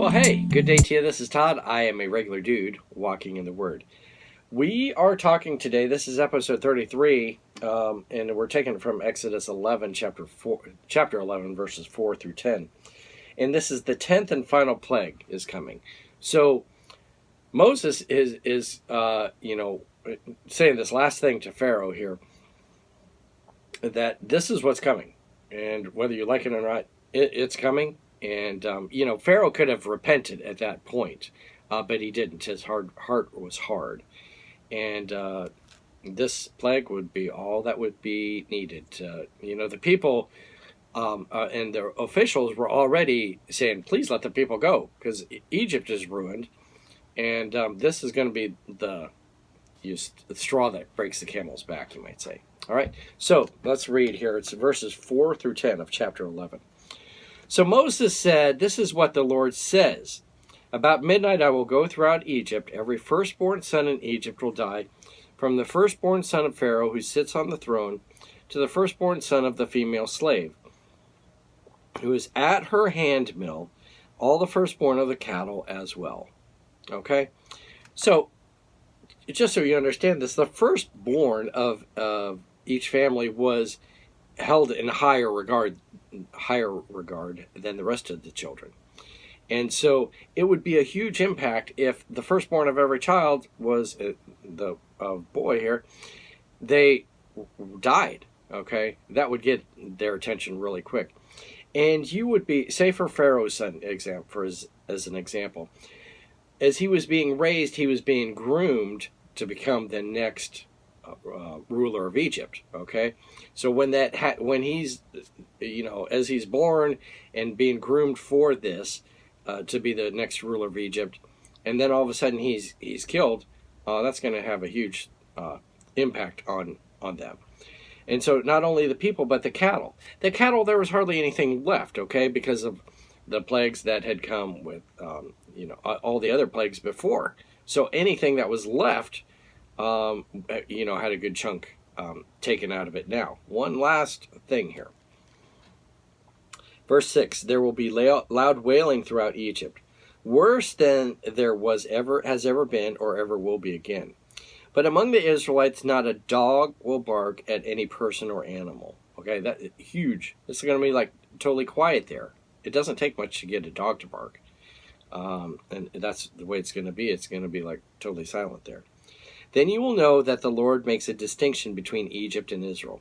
Well, hey, good day to you. This is Todd. I am a regular dude walking in the Word. We are talking today, this is episode 33, and we're taking it from Exodus 11, chapter 11, verses 4 through 10. And this is the 10th and final plague is coming. So Moses is saying this last thing to Pharaoh here, that this is what's coming. And whether you like it or not, it's coming. And, Pharaoh could have repented at that point, but he didn't. His heart was hard. And this plague would be all that would be needed. The people and the officials were already saying, please let the people go, because Egypt is ruined. And this is going to be the straw that breaks the camel's back, you might say. All right, so let's read here. It's verses 4 through 10 of chapter 11. So Moses said, this is what the Lord says. About midnight I will go throughout Egypt. Every firstborn son in Egypt will die, from the firstborn son of Pharaoh who sits on the throne to the firstborn son of the female slave who is at her handmill, all the firstborn of the cattle as well. Okay? So, just so you understand this, the firstborn of each family was held in higher regard than the rest of the children. And so it would be a huge impact if the firstborn of every child was the boy here, they died, okay? That would get their attention really quick. And you would be, say for Pharaoh's son, as an example, as he was being raised, he was being groomed to become the next ruler of Egypt, okay? So when he's, as he's born and being groomed for this, to be the next ruler of Egypt, and then all of a sudden he's killed, that's going to have a huge impact on them. And so not only the people, but the cattle. The cattle, there was hardly anything left, okay, because of the plagues that had come with, all the other plagues before. So anything that was left, had a good chunk taken out of it now. One last thing here. Verse 6, there will be loud wailing throughout Egypt, worse than there has ever been or ever will be again. But among the Israelites, not a dog will bark at any person or animal. Okay, that's huge. It's going to be like totally quiet there. It doesn't take much to get a dog to bark. And that's the way it's going to be. It's going to be like totally silent there. Then you will know that the Lord makes a distinction between Egypt and Israel.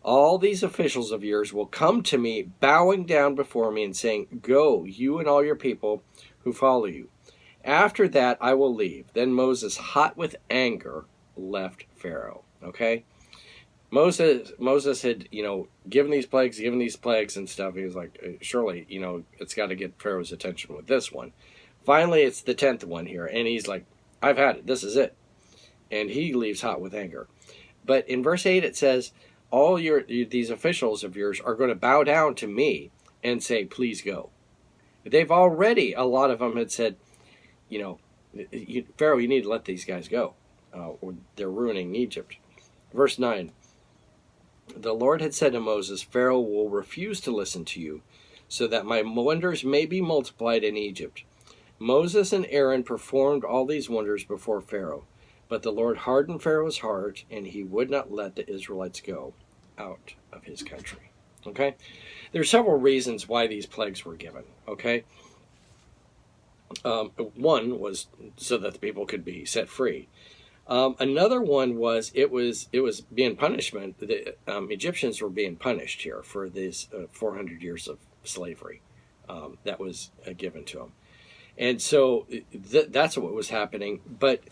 All these officials of yours will come to me, bowing down before me and saying, go, you and all your people who follow you. After that, I will leave. Then Moses, hot with anger, left Pharaoh. Okay? Moses had, given these plagues and stuff. He was like, surely, it's got to get Pharaoh's attention with this one. Finally, it's the 10th one here. And he's like, I've had it. This is it. And he leaves hot with anger. But in verse 8, it says, all these officials of yours are going to bow down to me and say, please go. They've already, a lot of them had said, Pharaoh, you need to let these guys go, or they're ruining Egypt. Verse 9, the Lord had said to Moses, Pharaoh will refuse to listen to you, so that my wonders may be multiplied in Egypt. Moses and Aaron performed all these wonders before Pharaoh. But the Lord hardened Pharaoh's heart, and he would not let the Israelites go out of his country. Okay? There are several reasons why these plagues were given. Okay? One was so that the people could be set free. Another one was it was being punishment. The Egyptians were being punished here for these 400 years of slavery that was given to them. And so that's what was happening. But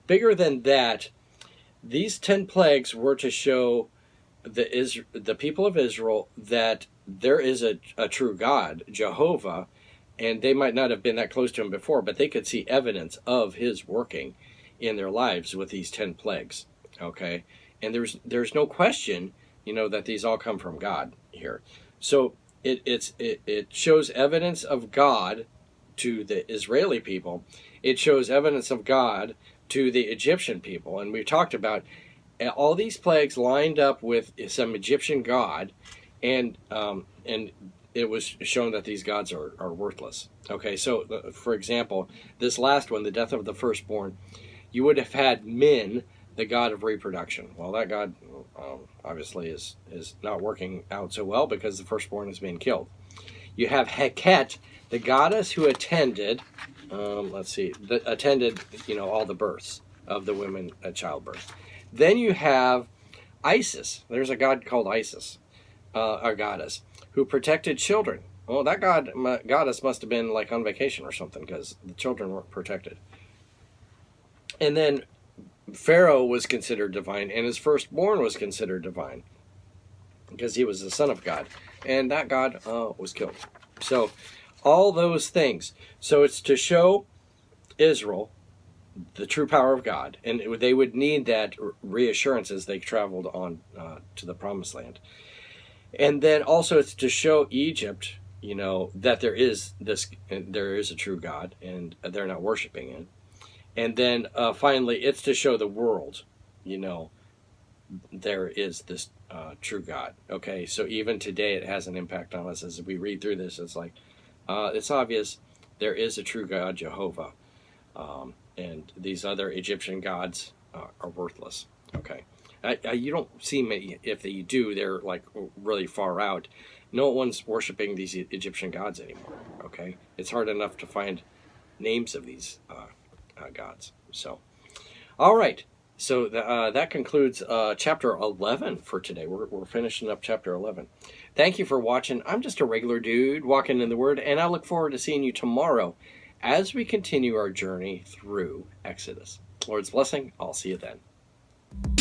bigger than that, these 10 plagues were to show the people of Israel that there is a true God, Jehovah, and they might not have been that close to him before, but they could see evidence of his working in their lives with these 10 plagues. Okay? And there's no question, that these all come from God here. So it shows evidence of God to the Israeli people. It shows evidence of God to the Egyptian people. And we talked about all these plagues lined up with some Egyptian god, and it was shown that these gods are worthless. Okay, so for example, this last one, the death of the firstborn, you would have had Min, the god of reproduction. Well, that god obviously is not working out so well because the firstborn is being killed. You have Heket, the goddess who attended, attended all the births of the women at childbirth. Then you have Isis. There's a god called Isis, a goddess who protected children. Well, that goddess must have been like on vacation or something because the children weren't protected. And then Pharaoh was considered divine, and his firstborn was considered divine because he was the son of God, and that God was killed. So all those things. So it's to show Israel the true power of God, and they would need that reassurance as they traveled on to the Promised Land. And then also it's to show Egypt, that there is a true God, and they're not worshiping it. And then finally, it's to show the world, there is this true God. Okay, so even today it has an impact on us as we read through this. It's like, it's obvious there is a true God, Jehovah. And these other Egyptian gods are worthless. Okay, you don't see many. If you do, they're like really far out. No one's worshiping these Egyptian gods anymore. Okay, it's hard enough to find names of these gods. So, all right. So that concludes chapter 11 for today. We're finishing up chapter 11. Thank you for watching. I'm just a regular dude walking in the Word, and I look forward to seeing you tomorrow as we continue our journey through Exodus. Lord's blessing. I'll see you then.